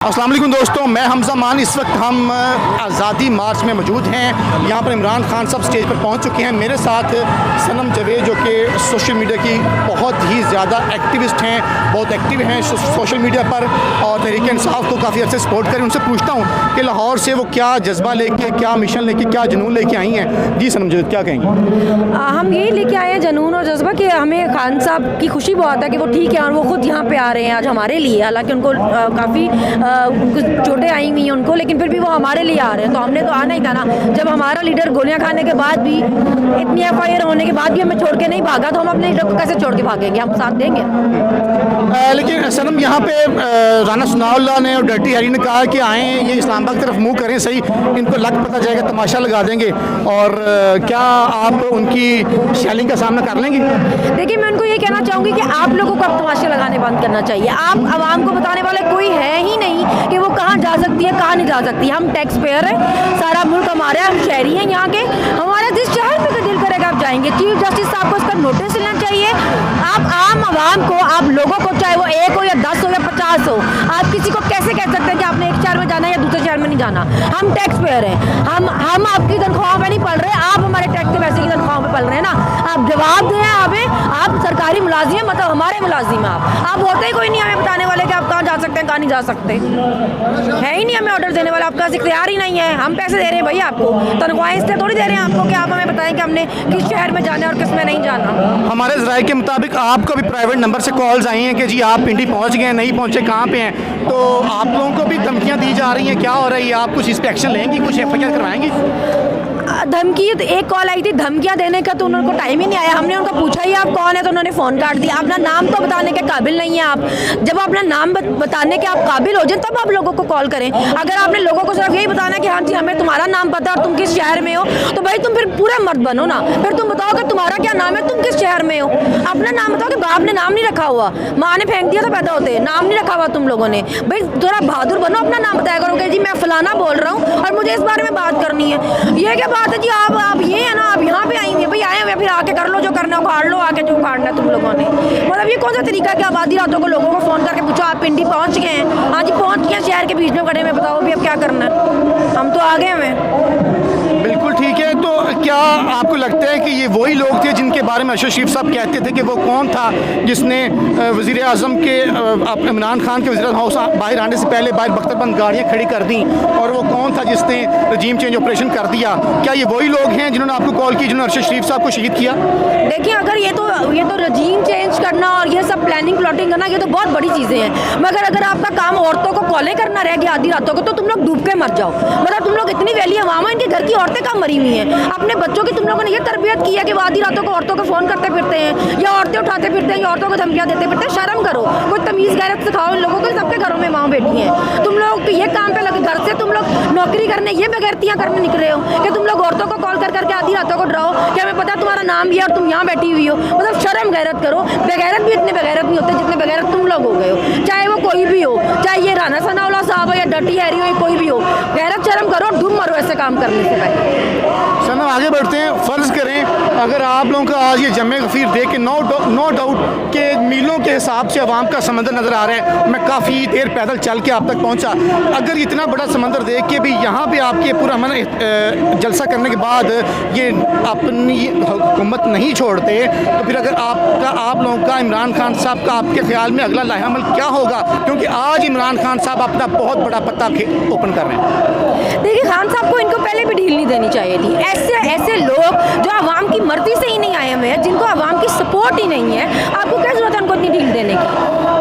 अस्सलाम वालेकुम दोस्तों, मैं हमजा मान। इस वक्त हम आज़ादी मार्च में मौजूद हैं। यहाँ पर इमरान खान सब स्टेज पर पहुँच चुके हैं। मेरे साथ सनम जावेद जो कि सोशल मीडिया की बहुत ही ज़्यादा एक्टिविस्ट हैं, बहुत एक्टिव हैं सोशल मीडिया पर और तहरीक इंसाफ को काफ़ी अच्छे सपोर्ट करें। उनसे पूछता हूँ कि लाहौर से वो क्या जज्बा लेके, क्या मिशन लेके, क्या जुनून लेके आई हैं। जी सनम जावेद, क्या कहेंगे? हम यही लेके आए हैं जुनून और जज्बा कि हमें खान साहब की खुशी बहुत है कि वो ठीक है और वो खुद यहाँ पे आ रहे हैं आज हमारे लिए। हालांकि उनको काफ़ी चोटें आई हुई हैं उनको, लेकिन फिर भी वो हमारे लिए आ रहे हैं, तो हमने तो आना ही था ना। जब हमारा लीडर गोलियां खाने के बाद भी, इतनी FIR होने के बाद भी हमें छोड़ के नहीं भागा, तो हम अपने लीडर को कैसे छोड़ के भागेंगे? हम साथ देंगे। लेकिन सनम, यहाँ पे राना सनाउल्लाह ने और डर्टी हैरी ने कहा कि आएँ, ये इस्लामाबाद की तरफ मुँह करें, सही इनको लग पता जाएगा, तमाशा लगा देंगे। और क्या आप उनकी शैलिंग का सामना कर लेंगे? देखिए, मैं उनको ये कहना चाहूँगी कि आप लोगों को अब तमाशे लगाने बंद करना चाहिए। आप आवाम को बताने वाले कोई है ही नहीं कि वो कहाँ जा सकती है, कहाँ नहीं जा सकती। हम टैक्स पेयर हैं, सारा मुल्क हमारा है, हम शहरी हैं यहाँ के। हमारा जिस शहर में दिल करेगा आप जाएंगे। चीफ जस्टिस साहब को इसका नोटिस लेना चाहिए। आप आम आवाम को, आप लोगों को, चाहे वो 1 हो या 10 हो या 50 हो, आप किसी को कैसे कह सकते हैं कि आपने एक शहर में जाना है या दूसरे शहर में नहीं जाना? हम टैक्स पेयर हैं, हम आपकी तनख्वाह में नहीं पल रहे, आप हमारे टैक्स के पैसे की तनख्वाह में पल रहे हैं ना। आप जवाब दें, आप सरकारी मुलाजिम हैं, मतलब हमारे मुलाजिम हैं आप होते ही कोई नहीं हमें बताने वाले कि आप कहाँ जा सकते हैं, कहाँ नहीं जा सकते। है ही नहीं हमें ऑर्डर देने वाला, आपका इख्तियार ही नहीं है। हम पैसे दे रहे हैं भाई आपको, तनख्वाहें इसलिए थोड़ी दे रहे हैं आपको कि आप हमें बताएं कि हमने किस शहर में जाना है और किस में नहीं जाना। हमारे ज़राए के मुताबिक आपको भी प्राइवेट नंबर से कॉल्स आई हैं कि जी आप पिंडी पहुंच गए, नहीं पहुंचे, कहाँ पे हैं? तो आप लोगों को भी धमकियां दी जा रही हैं, क्या हो रही है? आप कुछ इस पर एक्शन लेंगी, कुछ FIR करवाएंगी? धमकी, एक कॉल आई थी धमकियां देने का, तो उनको टाइम ही नहीं आया। हमने उनको पूछा ही आप कौन है, तो उन्होंने फ़ोन काट दिया। अपना नाम तो बताने के काबिल नहीं है आप। जब अपना नाम बताने के आप काबिल हो जाए तब आप लोगों को कॉल करें। अगर आपने लोगों को सिर्फ यही बताना कि हाँ जी हमें तुम्हारा नाम पता और तुम किस शहर में हो, तो भाई तुम फिर पूरा मर्द बनो ना। फिर तुम बताओ कि तुम्हारा क्या नाम है, तुम किस शहर में हो। अपना नाम बताओ कि बाप ने नाम नहीं रखा हुआ, माँ ने फेंक दिया था पैदा होते, नाम नहीं रखा हुआ तुम लोगों ने। भाई थोड़ा बहादुर बनो, अपना नाम बताया करो कि जी मैं फलाना बोल रहा हूँ और मुझे इस बारे में बात करनी है। ये क्या बात है जी? आप ये है ना, आप यहाँ पे आई हुई है, भाई आए हुए फिर आके कर लो जो करना है, उखाड़ लो आके जो उखाड़ना है तुम लोगों ने। मतलब ये कौन सा तरीका कि आप आधी रातों को लोगों को फ़ोन करके पूछो आप पिंडी पहुँच गए हैं? हाँ जी पहुँच गए, शहर के बीच में खड़े में, बताओ भी अब क्या करना है? हम तो आ गए हैं। बिल्कुल ठीक है। तो क्या आपको लगता है कि ये वही लोग थे जिनके बारे में अरशद शरीफ साहब कहते थे कि वो कौन था जिसने वज़ीर आज़म के इमरान खान के वज़ीर हाउस बाहर आने से पहले बाहर बख्तरबंद गाड़ियाँ खड़ी कर दी, और वो कौन था जिसने रजीम चेंज ऑपरेशन कर दिया? क्या ये वही लोग हैं जिन्होंने आपको कॉल की, जिन्होंने अरशद शरीफ साहब को शहीद किया? देखिए, अगर ये तो रजीम चेंज करना और ये सब प्लानिंग प्लॉटिंग करना, ये तो बहुत बड़ी चीज़ें हैं। मगर अगर आपका काम औरतों को कॉलें करना रह गया आधी रातों को, तो तुम लोग डूब के मर जाओ। मतलब तुम लोग इतनी वैली अवाम है, इनके घर की औरतें कम मरी हुई हैं। अपने बच्चों की तुम लोगों ने ये तरबियत की है कि वो आधी रातों को औरतों को फ़ोन करते फिरते हैं या औरतें उठाते फिरते हैं या औरतों को धमकियाँ देते फिरते हैं। शर्म करो, कोई तमीज़ गैरत सिखाओ इन लोगों को। सबके घरों में माँ बेटी हैं, तुम लोग ये काम पे लगे, घर से तुम लोग नौकरी करने, ये बेगैरतियाँ करने निकले हो कि तुम लोग औरतों को कॉल कर करके आधी रातों को डराओ कि हमें पता है तुम्हारा नाम भी है और तुम यहाँ बैठी हुई हो। मतलब शर्म गैरत करो। बेगैरत भी इतने बेगैरत नहीं होते जितने बेगैरत तुम लोग हो गए हो, चाहे वो कोई भी हो, चाहे ये राना सनाउल्लाह साहब हो या डर्टी हैरी हो या कोई भी हो। गैरत शर्म करो, डूब मरो ऐसे काम करने से पहले। सनम, आगे बढ़ते हैं। फ़र्ज़ करें अगर आप लोगों का आज ये जमे गफ़ीर देख के नो डाउट के मीलों के हिसाब से अवाम का समंदर नज़र आ रहा है। मैं काफ़ी देर पैदल चल के आप तक पहुंचा। अगर इतना बड़ा समंदर देख के भी यहाँ पे आपके पूरा मन जलसा करने के बाद ये अपनी हुकूमत नहीं छोड़ते, तो फिर अगर आप लोगों का, इमरान खान साहब का आपके ख्याल में अगला लाहेअमल क्या होगा? क्योंकि आज इमरान खान साहब अपना बहुत बड़ा पत्ता ओपन कर रहे हैं। देखिए, खान साहब को इनको पहले भी ढील नहीं देनी चाहिए थी। ऐसे लोग जो आवाम की मर्जी से ही नहीं आए हुए हैं, जिनको आवाम की सपोर्ट ही नहीं है, आपको क्या जरूरत है उनको इतनी ढील देने की?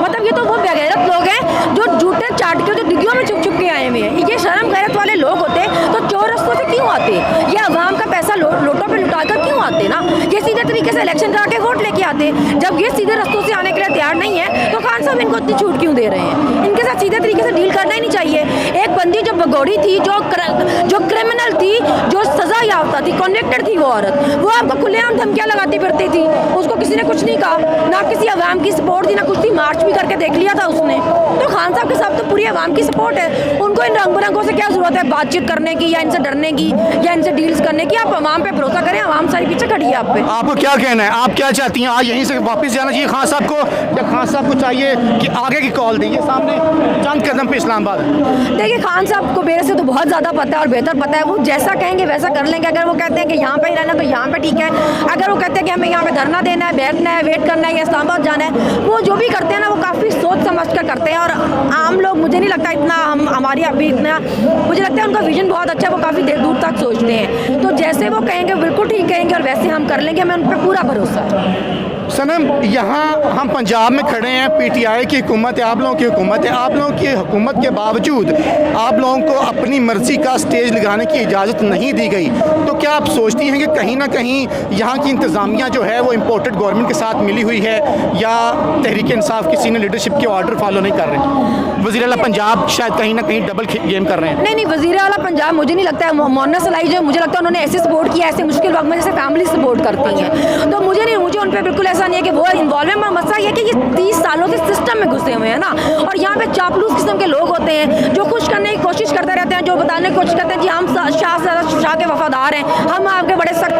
मतलब ये तो वो बेगैरत लोग हैं जो जूते चाट के, जो डिग्गियों में छुप के आए हुए हैं। ये शर्म गैरत वाले लोग होते तो चोर रस्तों से क्यों आते? ये आवाम का पैसा लोटों पे लुटाकर क्यों आते ना? ये सीधे तरीके से इलेक्शन करा के वोट लेके आते। जब ये सीधे रस्तों से आने के लिए तैयार नहीं है, तो खान साहब इनको इतनी छूट क्यों दे रहे हैं? इनके साथ सीधे तरीके से डील करना ही नहीं चाहिए। एक बंदी जो भगोड़ी थी, जो क्रिमिनल थी, जो सजा याफ्ता थी, कन्विक्टेड थी, वो औरत, वो आपको खुलेआम धमकियां लगाती फिरती थी। उसको किसी ने कुछ नहीं कहा, ना किसी आवाम की सपोर्ट थी, ना कुछ थी। मार्च भी करके देख लिया था उसने। तो खान साहब के साथ तो पूरी आवाम की सपोर्ट है। उनको इन रंग बिरंगों से क्या जरूरत है बातचीत करने की, या इनसे डरने की, या इनसे डील्स करने की? आप आवाम पे भरोसा करें, आवाम सारी पीछे खड़ी है आप पे। आपको क्या कहना है, आप क्या चाहती हैं? आज यहीं से वापस जाना चाहिए खान साहब को, या खान साहब को चाहिए कि आगे की कॉल दें? ये सामने चंद कदम पे इस्लामाबाद है। देखिए, खान साहब को मेरे से तो बहुत ज़्यादा पता है और बेहतर पता है, वो जैसा कहेंगे वैसा कर लेंगे। अगर वो कहते हैं कि यहाँ पे ही रहना तो यहाँ पे ठीक है, अगर वो कहते हैं कि हमें यहाँ पे धरना देना है, बैठना है, वेट करना है या इस्लामाबाद जाना है, वो जो भी करते हैं ना वो काफ़ी सोच समझ कर करते हैं। और आम लोग मुझे नहीं लगता इतना, हमारी अभी इतना, मुझे लगता है उनका विजन बहुत अच्छा है, वो काफ़ी देर दूर तक सोचते हैं। तो जैसे वो कहेंगे बिल्कुल ठीक कहेंगे और वैसे हम कर लेंगे, हमें उन पर पूरा भरोसा है। सनम, यहाँ हम पंजाब में खड़े हैं, पीटीआई की हुकूमत है, आप लोगों की हुकूमत है। आप लोगों की हुकूमत के बावजूद आप लोगों को अपनी मर्ज़ी का स्टेज लगाने की इजाज़त नहीं दी गई। तो क्या आप सोचती हैं कि कहीं ना कहीं यहाँ की इंतज़ामिया जो है वो इम्पोर्टेड गवर्नमेंट के साथ मिली हुई है, या तहरीक इंसाफ की सीनियर लीडरशिप के ऑर्डर फॉलो नहीं कर रहे? वज़ीर आला पंजाब शायद कहीं ना कहीं डबल गेम कर रहे हैं। नहीं, वज़ीर आला पंजाब मुझे नहीं लगता है, मोना सलाई जो मुझे लगता है उन्होंने ऐसे सपोर्ट किया, ऐसे मुश्किल वक्त में जैसे फैमिली सपोर्ट करती हैं। तो मुझे उन पर बिल्कुल ऐसा नहीं है कि वो इन्वॉल्वमेंट में। मसला ये कि ये 30 सालों से सिस्टम में घुसे हुए हैं ना, और यहाँ पे चापलूस किस्म के लोग होते हैं जो खुश करने की कोशिश करते रहते हैं, जो बताने की कोशिश करते हैं जी हम शाह के वफादार हैं, हम आपके बड़े सख्त।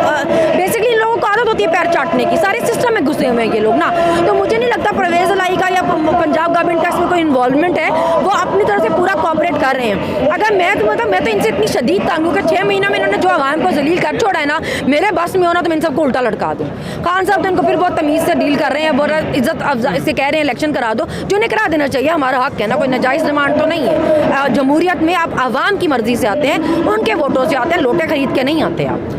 बेसिकली इन लोगों को आदत होती है पैर चाटने की, सारे सिस्टम में घुसे हुए हैं ये लोग ना। तो मुझे नहीं लगता परवेज़ इलाही का या पंजाब गवर्नमेंट का इसमें कोई इन्वॉल्वमेंट है, वो अपनी तरफ से पूरा कॉपरेट कर रहे हैं। अगर मैं तो इनसे इतनी शदीद तंग हूँ कि 6 महीनों में इन्होंने जो आवाम को जलील कर छोड़ा है ना, मेरे बस में होना तो मैं इन सबको उल्टा लटका दूँ। खान साहब तो इनको फिर बहुत तमीज़ से डील कर रहे हैं, बहुत इज्जत अफजा से कह रहे हैं इलेक्शन करा दो, जो उन्हें करा देना चाहिए, हमारा हक है ना, कोई नाजायज़ डिमांड तो नहीं है। जमहूरियत में आप आवाम की मर्ज़ी से आते हैं, उनके वोटों से आते हैं, लोटे खरीद के नहीं आते आप।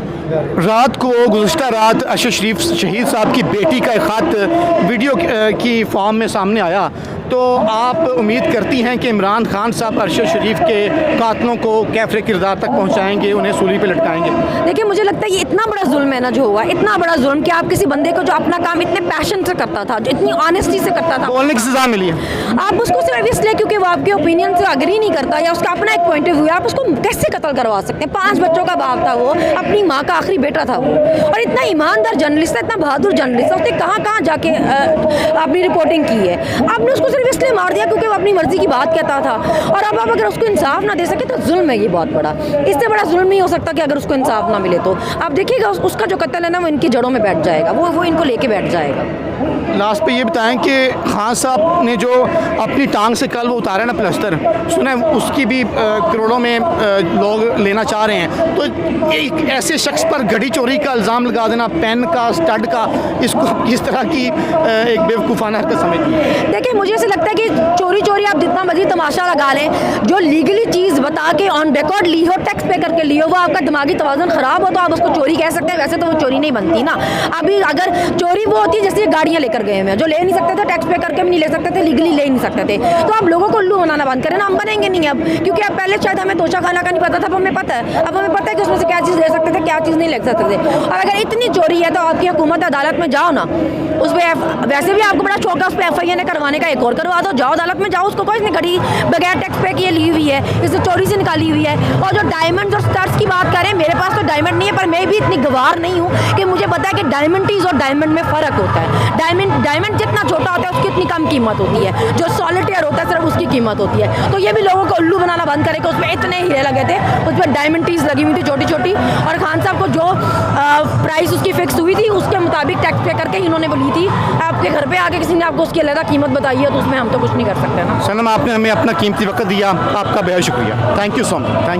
रात को गुज़श्ता रात अरशद शरीफ शहीद साहब की बेटी का एक ख़त वीडियो की फॉर्म में सामने आया, तो आप उम्मीद करती हैं कि इमरान खान साहब अरशद शरीफ के कातलों को कैफरे किरदार तक पहुंचाएंगे, उन्हें सूली पे लटकाएंगे? देखिए, मुझे लगता है ये इतना बड़ा जुल्म है ना जो हुआ, इतना बड़ा जुल्म कि आप किसी बंदे को जो अपना काम इतने पैशन से करता था, जो इतनी ऑनेस्टी से करता था, बोलने की सज़ा मिली है, आप उसको सिर्फ इसलिए क्योंकि वो आपके ओपिनियन से अग्री नहीं करता या उसका अपना एक पॉइंट ऑफ व्यू है, आप उसको कैसे कत्ल करवा सकते हैं? 5 बच्चों का बाप था वो, अपनी माँ का आखिरी बेटा था वो, और इतना ईमानदार जर्नलिस्ट था, इतना बहादुर जर्नलिस्ट था, उसने कहाँ जाके अपनी रिपोर्टिंग की है। आपने उसको सिर्फ इसलिए मार दिया क्योंकि वो अपनी मर्जी की बात कहता था, और अब आप अगर उसको इंसाफ ना दे सके तो जुल्म है ये बहुत बड़ा। इससे बड़ा जुल्म नहीं हो सकता कि अगर उसको इंसाफ ना मिले तो आप देखिएगा उसका जो कत्ल है ना वो इनकी जड़ों में बैठ जाएगा, वो इनको लेके बैठ जाएगा। लास्ट पे ये बताएं कि खान साहब ने जो अपनी टांग से कल वो उतारा ना प्लास्टर, सुना है उसकी भी करोड़ों में लोग लेना चाह रहे हैं, तो एक ऐसे शख्स पर घड़ी चोरी का इल्ज़ाम लगा देना, पेन का, स्टड का, इसको किस तरह की एक बेवकूफ़ाना हरकत समझती है? देखिए, मुझे ऐसे लगता है कि चोरी आप जितना मर्जी तमाशा लगा लें, जो लीगली चीज़ बता के ऑन रिकॉर्ड ली हो, टैक्स पे करके ली हो, वो आपका दिमागी तवाज़ुन ख़राब हो तो आप उसको चोरी कह सकते हैं, वैसे तो वो चोरी नहीं बनती ना। अभी अगर चोरी वो होती है जैसे गाड़ियाँ लेकर गए हैं, जो ले नहीं सकते थे, टैक्स पे करके भी नहीं ले सकते थे, लीगली ले नहीं सकते थे, तो आप लोगों को उल्लू बनाना बंद करें ना, हम बनेंगे नहीं अब, क्योंकि अब पहले शायद हमें तोशा खाना का नहीं पता था, अब हमें पता है, अब हमें पता है कि उसमें से क्या चीज़ ले सकते थे, क्या चीज़ नहीं ले सकते थे। और अगर इतनी चोरी है तो आपकी हुकूमत अदालत में जाओ ना, उस पर वैसे भी आपको बड़ा शौक है उस पर FIR करवाने का, एक और करवा दो, जाओ अदालत में जाओ, उसको कोई नहीं घड़ी बगैर टैक्स पे किए ली हुई है, इसे चोरी से निकाली हुई है। और जो डायमंड और स्टार्स की बात करें, मेरे पास तो डायमंड नहीं है, पर मैं भी इतनी गवार नहीं हूँ कि मुझे पता है कि डायमंडीज और डायमंड में फ़र्क होता है। डायमंड जितना छोटा होता है उसकी इतनी कम कीमत होती है, जो सॉलिटेयर होता है सिर्फ उसकी कीमत होती है। तो ये भी लोगों को उल्लू बनाना बंद करे कि उसमें इतने हीरे लगे थे, उस पर डायमंडीज लगी हुई थी छोटी छोटी, और खान साहब को जो प्राइस उसकी फिक्स हुई थी उसके मुताबिक टैक्स पे करके इन्होंने वो ली थी। आपके घर पे आके किसी ने आपको उसकी अलग कीमत बताई है तो उसमें हम तो कुछ नहीं कर सकते ना। सनम, आपने हमें अपना कीमती वक्त दिया, आपका बेहद शुक्रिया। Thank you so much. Thank